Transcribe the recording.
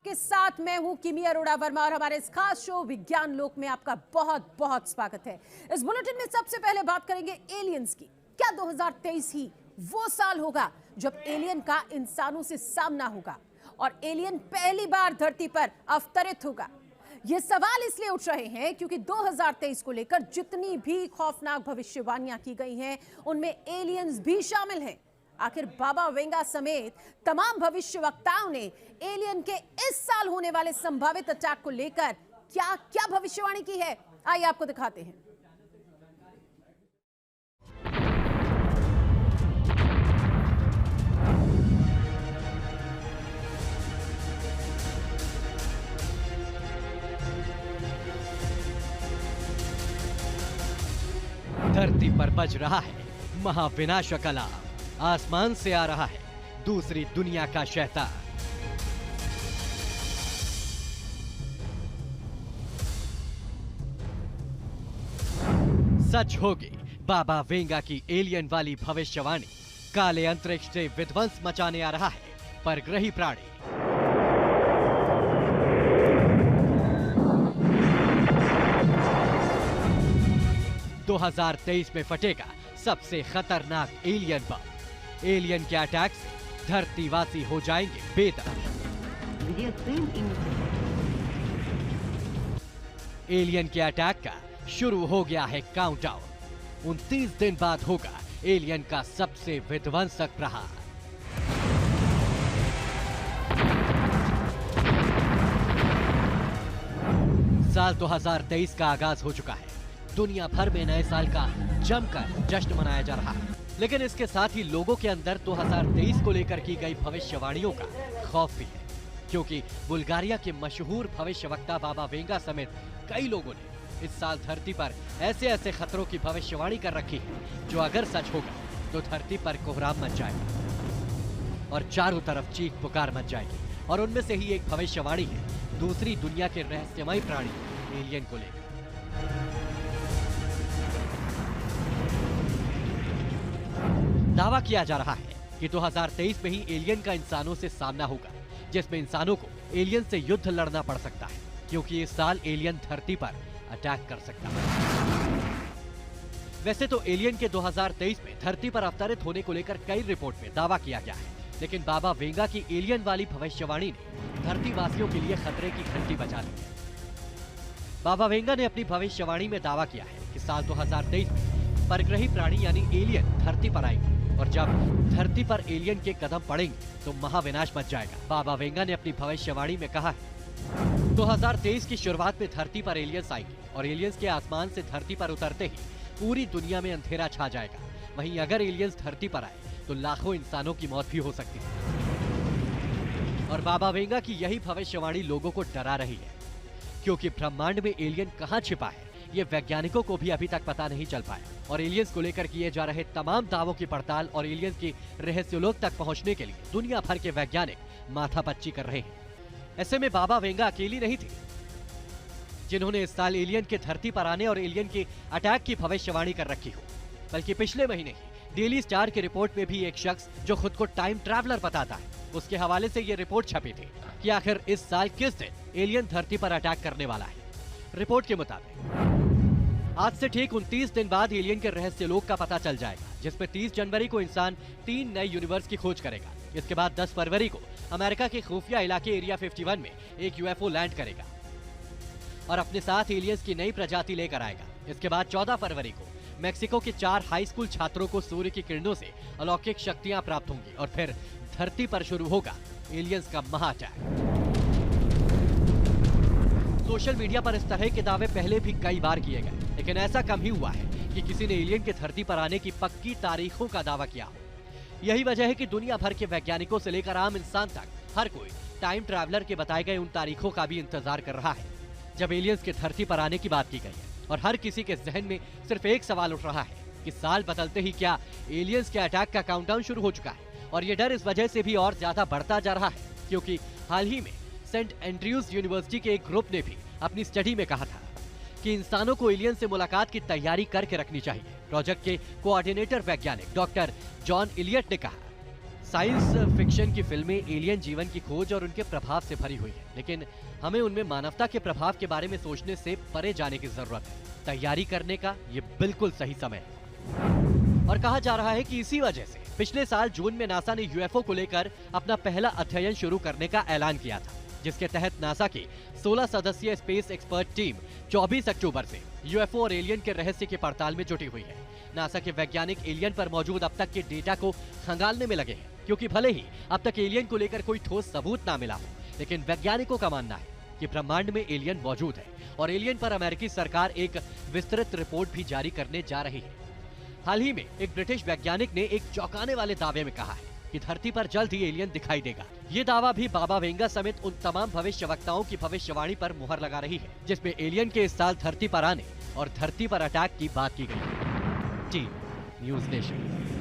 के साथ मैं हूं किमी अरोड़ा वर्मा और हमारे इस खास शो विज्ञान लोक में आपका बहुत बहुत स्वागत है। इस बुलेटिन में सबसे पहले बात करेंगे एलियंस की। क्या 2023 ही वो साल होगा जब एलियन का इंसानों से सामना होगा और एलियन पहली बार धरती पर अवतरित होगा? ये सवाल इसलिए उठ रहे हैं क्योंकि 2023 को लेकर जितनी भी खौफनाक भविष्यवाणियां की गई हैं उनमें एलियंस भी शामिल हैं। आखिर बाबा वेंगा समेत तमाम भविष्यवक्ताओं ने एलियन के इस साल होने वाले संभावित अटैक को लेकर क्या क्या भविष्यवाणी की है, आइए आपको दिखाते हैं। धरती पर बज रहा है महाविनाशक अलार्म। आसमान से आ रहा है दूसरी दुनिया का शैतान। सच होगी बाबा वेंगा की एलियन वाली भविष्यवाणी। काले अंतरिक्ष से विध्वंस मचाने आ रहा है परग्रही प्राणी। दो 2023 में फटेगा सबसे खतरनाक एलियन बम। एलियन के अटैक से धरतीवासी हो जाएंगे बेदर्द। एलियन के अटैक का शुरू हो गया है काउंटडाउन। 29 दिन बाद होगा एलियन का सबसे विध्वंसक प्रहार। साल 2023 का आगाज हो चुका है। दुनिया भर में नए साल का जमकर जश्न मनाया जा रहा है, लेकिन इसके साथ ही लोगों के अंदर 2023 को लेकर की गई भविष्यवाणियों का खौफ भी है, क्योंकि बुल्गारिया के मशहूर भविष्यवक्ता बाबा वेंगा समेत कई लोगों ने इस साल धरती पर ऐसे ऐसे खतरों की भविष्यवाणी कर रखी है जो अगर सच होगा तो धरती पर कोहराम मच जाएगा और चारों तरफ चीख पुकार मच जाएगी। और उनमें से ही एक भविष्यवाणी है दूसरी दुनिया के रहस्यमय प्राणी एलियन को लेकर। दावा किया जा रहा है कि 2023 में ही एलियन का इंसानों से सामना होगा, जिसमें इंसानों को एलियन से युद्ध लड़ना पड़ सकता है, क्योंकि इस साल एलियन धरती पर अटैक कर सकता है। वैसे तो एलियन के 2023 में धरती पर अवतरित होने को लेकर कई रिपोर्ट में दावा किया गया है, लेकिन बाबा वेंगा की एलियन वाली भविष्यवाणी ने धरतीवासियों के लिए खतरे की घंटी बजा दी है। बाबा वेंगा ने अपनी भविष्यवाणी में दावा किया है कि साल 2023 में परग्रही प्राणी यानी एलियन धरती पर आएंगे और जब धरती पर एलियन के कदम पड़ेंगे तो महाविनाश मच जाएगा। बाबा वेंगा ने अपनी भविष्यवाणी में कहा है 2023 की शुरुआत में धरती पर एलियंस आएंगे और एलियंस के आसमान से धरती पर उतरते ही पूरी दुनिया में अंधेरा छा जाएगा। वहीं अगर एलियंस धरती पर आए तो लाखों इंसानों की मौत भी हो सकती है। और बाबा वेंगा की यही भविष्यवाणी लोगों को डरा रही है, क्योंकि ब्रह्मांड में एलियन कहाँ छिपा है ये वैज्ञानिकों को भी अभी तक पता नहीं चल पाया। और एलियंस को लेकर किए जा रहे तमाम दावों की पड़ताल और एलियंस की रहस्यलोक तक पहुंचने के लिए दुनिया भर के वैज्ञानिक माथापच्ची कर रहे हैं। ऐसे में बाबा वेंगा अकेली नहीं थी जिन्होंने इस साल एलियन के धरती पर आने और एलियन के अटैक की भविष्यवाणी कर रखी हो, बल्कि पिछले महीने ही डेली स्टार की रिपोर्ट में भी एक शख्स जो खुद को टाइम ट्रैवलर बताता है, उसके हवाले से ये रिपोर्ट छपी थी कि आखिर इस साल किस दिन एलियन धरती पर अटैक करने वाला है। रिपोर्ट के मुताबिक आज से ठीक 29 दिन बाद एलियन के रहस्यलोक का पता चल जाएगा, जिसमें 30 जनवरी को इंसान 3 नए यूनिवर्स की खोज करेगा। इसके बाद 10 फरवरी को अमेरिका के खुफिया इलाके एरिया 51 में एक यूएफओ लैंड करेगा और अपने साथ एलियंस की नई प्रजाति लेकर आएगा। इसके बाद 14 फरवरी को मेक्सिको के 4 हाई स्कूल छात्रों को सूर्य की किरणों से अलौकिक शक्तियां प्राप्त होंगी और फिर धरती पर शुरू होगा एलियंस का महा अटैक। सोशल मीडिया पर इस तरह के दावे पहले भी कई बार किए गए, लेकिन ऐसा कम ही हुआ है कि किसी ने एलियन के धरती पर आने की पक्की तारीखों का दावा किया हो। यही वजह है कि दुनिया भर के वैज्ञानिकों से लेकर आम इंसान तक हर कोई टाइम ट्रैवलर के बताए गए उन तारीखों का भी इंतजार कर रहा है जब एलियंस के धरती पर आने की बात की गई है। और हर किसी के जहन में सिर्फ एक सवाल उठ रहा है कि साल बदलते ही क्या एलियंस के अटैक का काउंटडाउन शुरू हो चुका है। और ये डर इस वजह से भी और ज्यादा बढ़ता जा रहा है क्योंकि हाल ही में सेंट एंड्रयूज यूनिवर्सिटी के एक ग्रुप ने भी अपनी स्टडी में कहा था कि इंसानों को एलियन से मुलाकात की तैयारी करके रखनी चाहिए। प्रोजेक्ट के कोऑर्डिनेटर वैज्ञानिक डॉक्टर जॉन इलियट ने कहा साइंस फिक्शन की फिल्में एलियन जीवन की खोज और उनके प्रभाव से भरी हुई है, लेकिन हमें उनमें मानवता के प्रभाव के बारे में सोचने से परे जाने की जरूरत है। तैयारी करने का ये बिल्कुल सही समय है। और कहा जा रहा है कि इसी वजह से पिछले साल जून में नासा ने यूएफओ को लेकर अपना पहला अध्ययन शुरू करने का ऐलान किया था, जिसके तहत नासा की 16 सदस्यीय स्पेस एक्सपर्ट टीम 24 अक्टूबर से यूएफओ और एलियन के रहस्य की पड़ताल में जुटी हुई है। नासा के वैज्ञानिक एलियन पर मौजूद अब तक के डेटा को खंगालने में लगे हैं, क्योंकि भले ही अब तक एलियन को लेकर कोई ठोस सबूत ना मिला हो, लेकिन वैज्ञानिकों का मानना है कि ब्रह्मांड में एलियन मौजूद है और एलियन पर अमेरिकी सरकार एक विस्तृत रिपोर्ट भी जारी करने जा रही है। हाल ही में एक ब्रिटिश वैज्ञानिक ने एक चौंकाने वाले दावे में कहा है कि धरती पर जल्द ही एलियन दिखाई देगा। ये दावा भी बाबा वेंगा समेत उन तमाम भविष्यवक्ताओं की भविष्यवाणी पर मुहर लगा रही है, जिसमें एलियन के इस साल धरती पर आने और धरती पर अटैक की बात की गई है। Team news nation.